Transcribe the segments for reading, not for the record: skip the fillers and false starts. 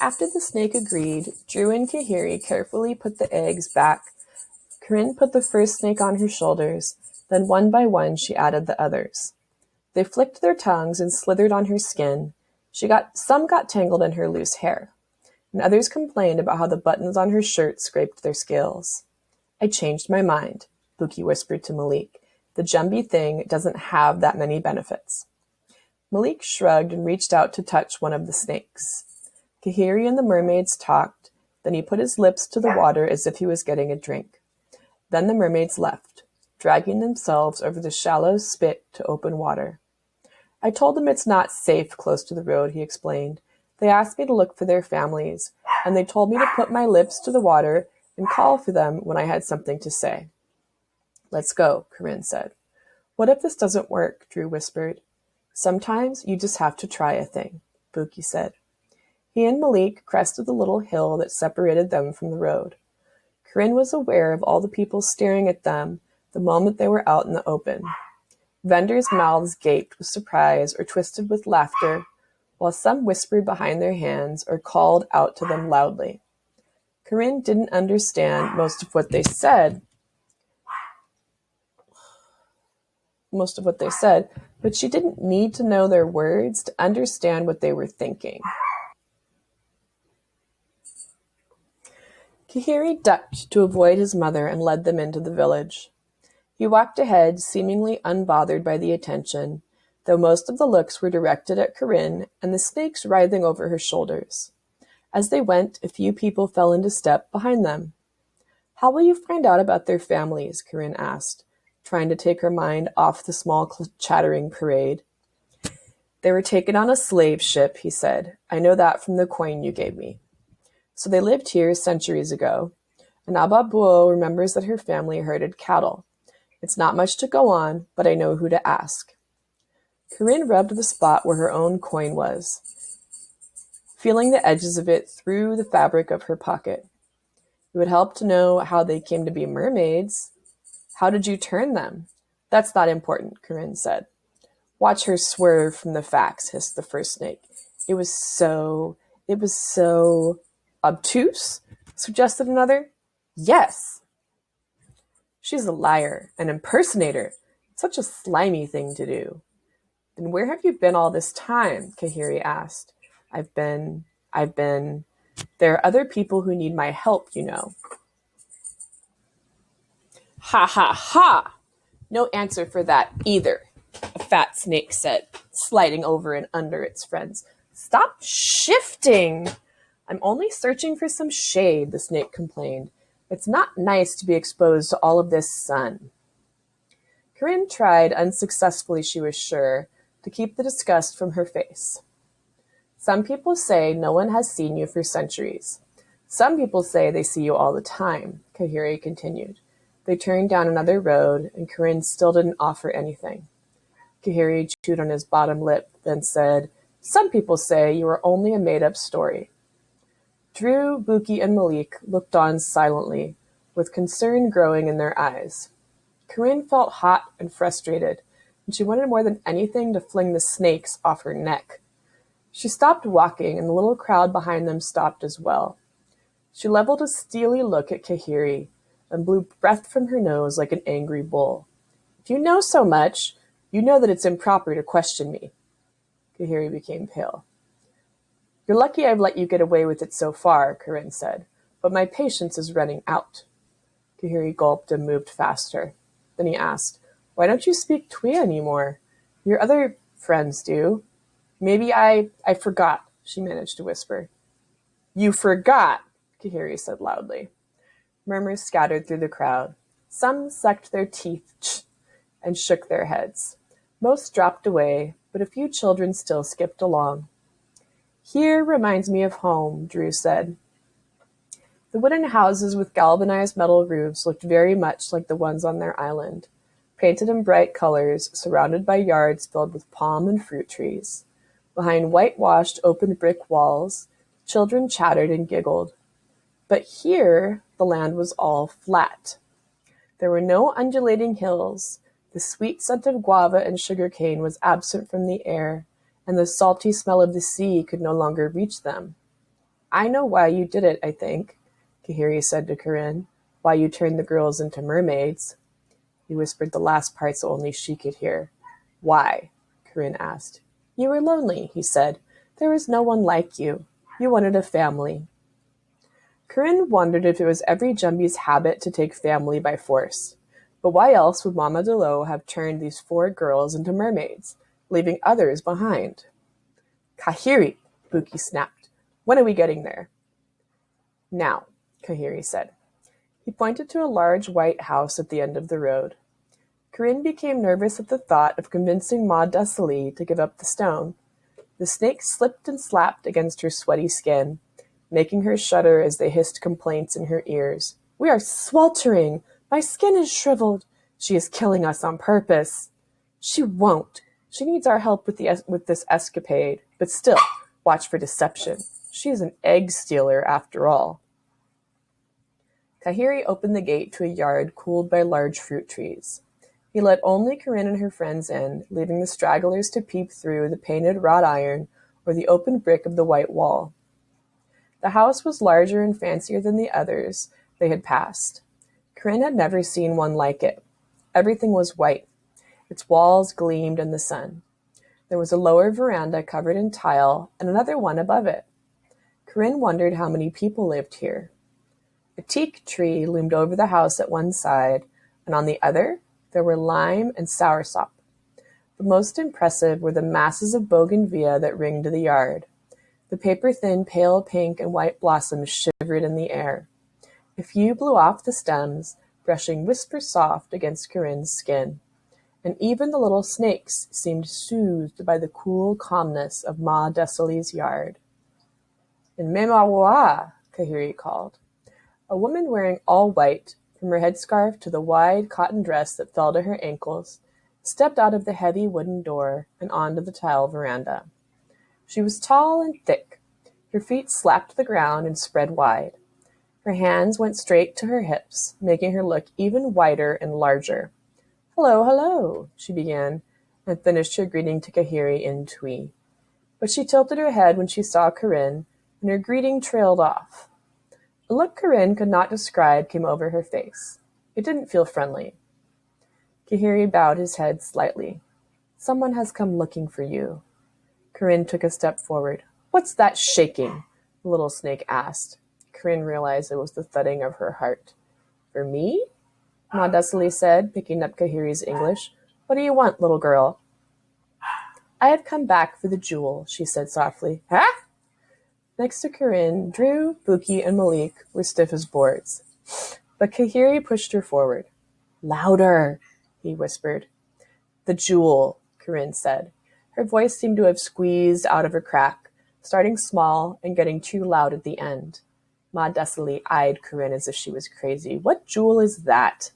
After the snake agreed, Drew and Kahiri carefully put the eggs back. Corinne put the first snake on her shoulders, then one by one she added the others. They flicked their tongues and slithered on her skin. Some got tangled in her loose hair, and others complained about how the buttons on her shirt scraped their scales. I changed my mind, Buki whispered to Malik. The Jumbie thing doesn't have that many benefits. Malik shrugged and reached out to touch one of the snakes. Kahiri and the mermaids talked, then he put his lips to the water as if he was getting a drink. Then the mermaids left, dragging themselves over the shallow spit to open water. I told them it's not safe close to the road, he explained. They asked me to look for their families, and they told me to put my lips to the water and call for them when I had something to say. Let's go, Corinne said. What if this doesn't work? Drew whispered. Sometimes you just have to try a thing, Buki said. He and Malik crested the little hill that separated them from the road. Corinne was aware of all the people staring at them the moment they were out in the open. Vendors' mouths gaped with surprise or twisted with laughter, while some whispered behind their hands or called out to them loudly. Corinne didn't understand most of what they said, but she didn't need to know their words to understand what they were thinking. Kahiri ducked to avoid his mother and led them into the village. He walked ahead, seemingly unbothered by the attention, though most of the looks were directed at Corinne and the snakes writhing over her shoulders. As they went, a few people fell into step behind them. How will you find out about their families? Corinne asked, trying to take her mind off the small chattering parade. They were taken on a slave ship, he said. I know that from the coin you gave me. So they lived here centuries ago, and Ababuo remembers that her family herded cattle. It's not much to go on, but I know who to ask. Corinne rubbed the spot where her own coin was, feeling the edges of it through the fabric of her pocket. It would help to know how they came to be mermaids. How did you turn them? That's not important, Corinne said. Watch her swerve from the facts, hissed the first snake. It was so obtuse, suggested another. Yes. She's a liar, an impersonator. Such a slimy thing to do. Then where have you been all this time? Kahiri asked. I've been. There are other people who need my help, you know. Ha ha ha! No answer for that either, a fat snake said, sliding over and under its friends. Stop shifting! I'm only searching for some shade, the snake complained. It's not nice to be exposed to all of this sun. Corinne tried, unsuccessfully she was sure, to keep the disgust from her face. Some people say no one has seen you for centuries. Some people say they see you all the time, Kahiri continued. They turned down another road, and Corinne still didn't offer anything. Kahiri chewed on his bottom lip, then said, Some people say you are only a made-up story. Drew, Buki, and Malik looked on silently, with concern growing in their eyes. Corinne felt hot and frustrated, and she wanted more than anything to fling the snakes off her neck. She stopped walking, and the little crowd behind them stopped as well. She leveled a steely look at Kahiri, and blew breath from her nose like an angry bull. If you know so much, you know that it's improper to question me. Kahiri became pale. You're lucky I've let you get away with it so far, Corinne said, but my patience is running out. Kahiri gulped and moved faster. Then he asked, Why don't you speak Twi anymore? Your other friends do. Maybe I forgot, she managed to whisper. You forgot, Kahiri said loudly. Murmurs scattered through the crowd. Some sucked their teeth and shook their heads. Most dropped away, but a few children still skipped along. Here reminds me of home, Drew said. The wooden houses with galvanized metal roofs looked very much like the ones on their island, painted in bright colors, surrounded by yards filled with palm and fruit trees. Behind whitewashed open brick walls, children chattered and giggled. But here, the land was all flat. There were no undulating hills. The sweet scent of guava and sugarcane was absent from the air, and the salty smell of the sea could no longer reach them. I know why you did it, I think, Kahiri said to Corinne. Why you turned the girls into mermaids. He whispered the last part so only she could hear. Why? Corinne asked. You were lonely, he said. There was no one like you. You wanted a family. Corinne wondered if it was every Jumbies' habit to take family by force. But why else would Mama Delo have turned these 4 girls into mermaids, leaving others behind? Kahiri, Buki snapped. When are we getting there? Now, Kahiri said. He pointed to a large white house at the end of the road. Corinne became nervous at the thought of convincing Ma Dessely to give up the stone. The snakes slipped and slapped against her sweaty skin, making her shudder as they hissed complaints in her ears. We are sweltering. My skin is shriveled. She is killing us on purpose. She won't. She needs our help with this escapade. But still, watch for deception. She is an egg stealer after all. Kahiri opened the gate to a yard cooled by large fruit trees. He let only Corinne and her friends in, leaving the stragglers to peep through the painted wrought iron or the open brick of the white wall. The house was larger and fancier than the others they had passed. Corinne had never seen one like it. Everything was white. Its walls gleamed in the sun. There was a lower veranda covered in tile and another one above it. Corinne wondered how many people lived here. A teak tree loomed over the house at one side, and on the other there were lime and soursop. But most impressive were the masses of bougainvillea that ringed the yard. The paper-thin pale pink and white blossoms shivered in the air. A few blew off the stems, brushing whisper-soft against Corinne's skin. And even the little snakes seemed soothed by the cool calmness of Ma Dessely's yard. In Memawa, Kahiri called. A woman wearing all white, from her headscarf to the wide cotton dress that fell to her ankles, stepped out of the heavy wooden door and onto the tile veranda. She was tall and thick. Her feet slapped the ground and spread wide. Her hands went straight to her hips, making her look even wider and larger. Hello, hello, she began, and finished her greeting to Kahiri in Twi. But she tilted her head when she saw Corinne, and her greeting trailed off. A look Corinne could not describe came over her face. It didn't feel friendly. Kahiri bowed his head slightly. Someone has come looking for you. Corinne took a step forward. What's that shaking? The little snake asked. Corinne realized it was the thudding of her heart. For me? Ma Dessely said, picking up Kahiri's English. What do you want, little girl? I have come back for the jewel, she said softly. Huh? Next to Corinne, Drew, Buki, and Malik were stiff as boards. But Kahiri pushed her forward. Louder, he whispered. The jewel, Corinne said. Her voice seemed to have squeezed out of her crack, starting small and getting too loud at the end. Ma Dessely eyed Corinne as if she was crazy. What jewel is that?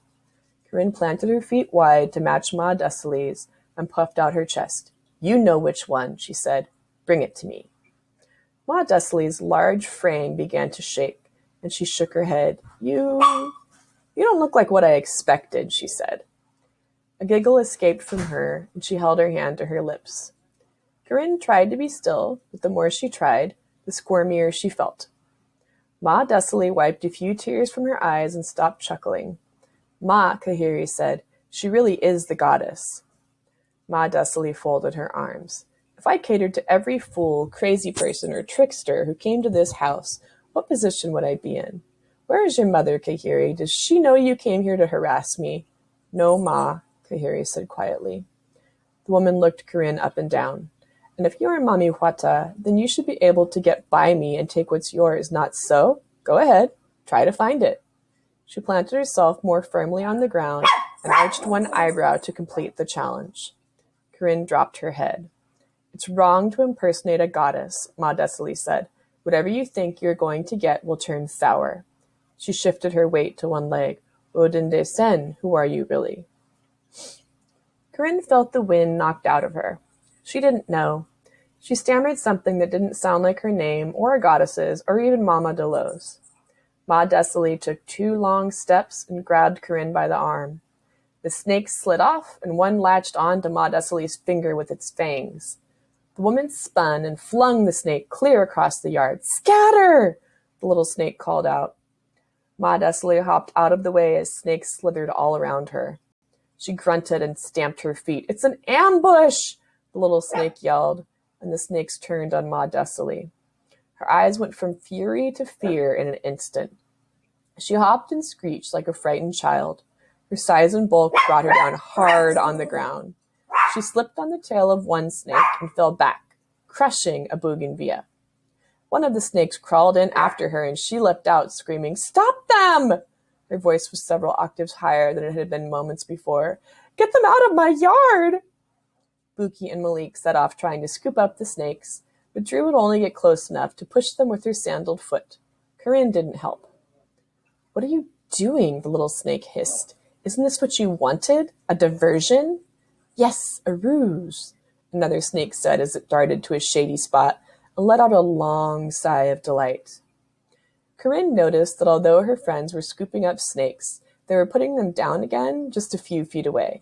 Corinne planted her feet wide to match Ma Dessely's and puffed out her chest. You know which one, she said. Bring it to me. Ma Dessely's large frame began to shake, and she shook her head. You don't look like what I expected, she said. A giggle escaped from her, and she held her hand to her lips. Corinne tried to be still, but the more she tried, the squirmier she felt. Ma Dessely wiped a few tears from her eyes and stopped chuckling. Ma, Kahiri said, she really is the goddess. Ma Dessely folded her arms. If I catered to every fool, crazy person, or trickster who came to this house, what position would I be in? Where is your mother, Kahiri? Does she know you came here to harass me? No, Ma, Kahiri said quietly. The woman looked Corinne up and down. And if you are Mami Huata, then you should be able to get by me and take what's yours, not so? Go ahead, try to find it. She planted herself more firmly on the ground and arched one eyebrow to complete the challenge. Corinne dropped her head. It's wrong to impersonate a goddess, Ma Dessely said. Whatever you think you're going to get will turn sour. She shifted her weight to one leg. Odinde Sen, who are you really? Corinne felt the wind knocked out of her. She didn't know. She stammered something that didn't sound like her name, or a goddess's, or even Mama Delo's. Ma Dessely took 2 long steps and grabbed Corinne by the arm. The snake slid off, and one latched on to Ma Dessely's finger with its fangs. The woman spun and flung the snake clear across the yard. "Scatter!" the little snake called out. Ma Desalee hopped out of the way as snakes slithered all around her. She grunted and stamped her feet. "It's an ambush!" the little snake yelled, and the snakes turned on Ma Desalee. Her eyes went from fury to fear in an instant. She hopped and screeched like a frightened child. Her size and bulk brought her down hard on the ground. She slipped on the tail of one snake and fell back, crushing a bougainvillea. One of the snakes crawled in after her, and she leapt out, screaming, "Stop them!" Her voice was several octaves higher than it had been moments before. "Get them out of my yard!" Buki and Malik set off trying to scoop up the snakes, but Drew would only get close enough to push them with her sandaled foot. Corinne didn't help. "What are you doing?" the little snake hissed. "Isn't this what you wanted? A diversion?" "Yes, a ruse," another snake said as it darted to a shady spot and let out a long sigh of delight. Corinne noticed that although her friends were scooping up snakes, they were putting them down again just a few feet away.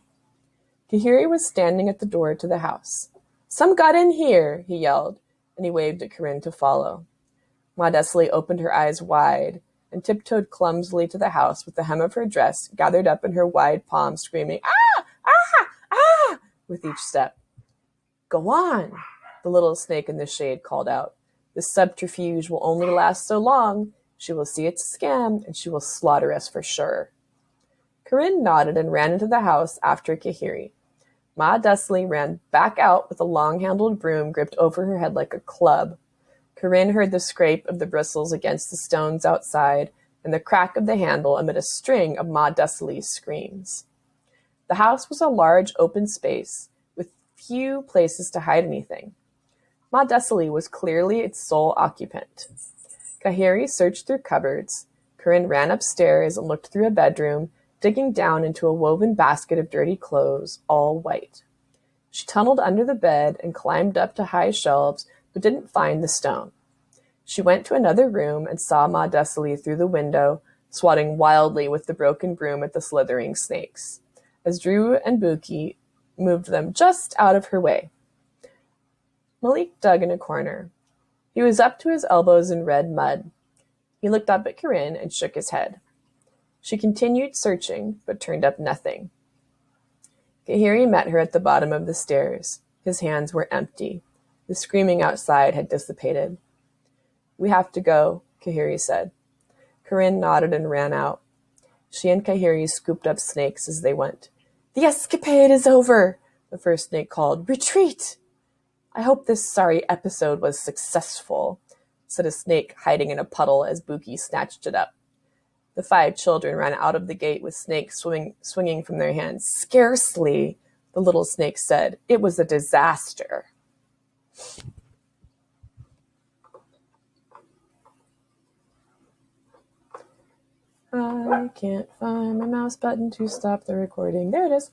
Kahiri was standing at the door to the house. "Some got in here," he yelled, and he waved at Corinne to follow. Ma Desalee opened her eyes wide and tiptoed clumsily to the house with the hem of her dress gathered up in her wide palm, screaming, "Ah! Ah! Ah!" with each step. "Go on," the little snake in the shade called out. "This subterfuge will only last so long. She will see it's a scam, and she will slaughter us for sure." Corinne nodded and ran into the house after Kahiri. Ma Desalee ran back out with a long-handled broom gripped over her head like a club. Corinne heard the scrape of the bristles against the stones outside and the crack of the handle amid a string of Ma Desalee's screams. The house was a large open space with few places to hide anything. Ma Desalee was clearly its sole occupant. Kahiri searched through cupboards. Corinne ran upstairs and looked through a bedroom, digging down into a woven basket of dirty clothes, all white. She tunneled under the bed and climbed up to high shelves, but didn't find the stone. She went to another room and saw Ma Desalee through the window, swatting wildly with the broken broom at the slithering snakes, as Drew and Buki moved them just out of her way. Malik dug in a corner. He was up to his elbows in red mud. He looked up at Corinne and shook his head. She continued searching, but turned up nothing. Kahiri met her at the bottom of the stairs. His hands were empty. The screaming outside had dissipated. "We have to go," Kahiri said. Corinne nodded and ran out. She and Kahiri scooped up snakes as they went. "The escapade is over," the first snake called. "Retreat!" "I hope this sorry episode was successful," said a snake hiding in a puddle as Buki snatched it up. The 5 children ran out of the gate with snakes swinging from their hands. "Scarcely," the little snake said. "It was a disaster." I can't find my mouse button to stop the recording. There it is.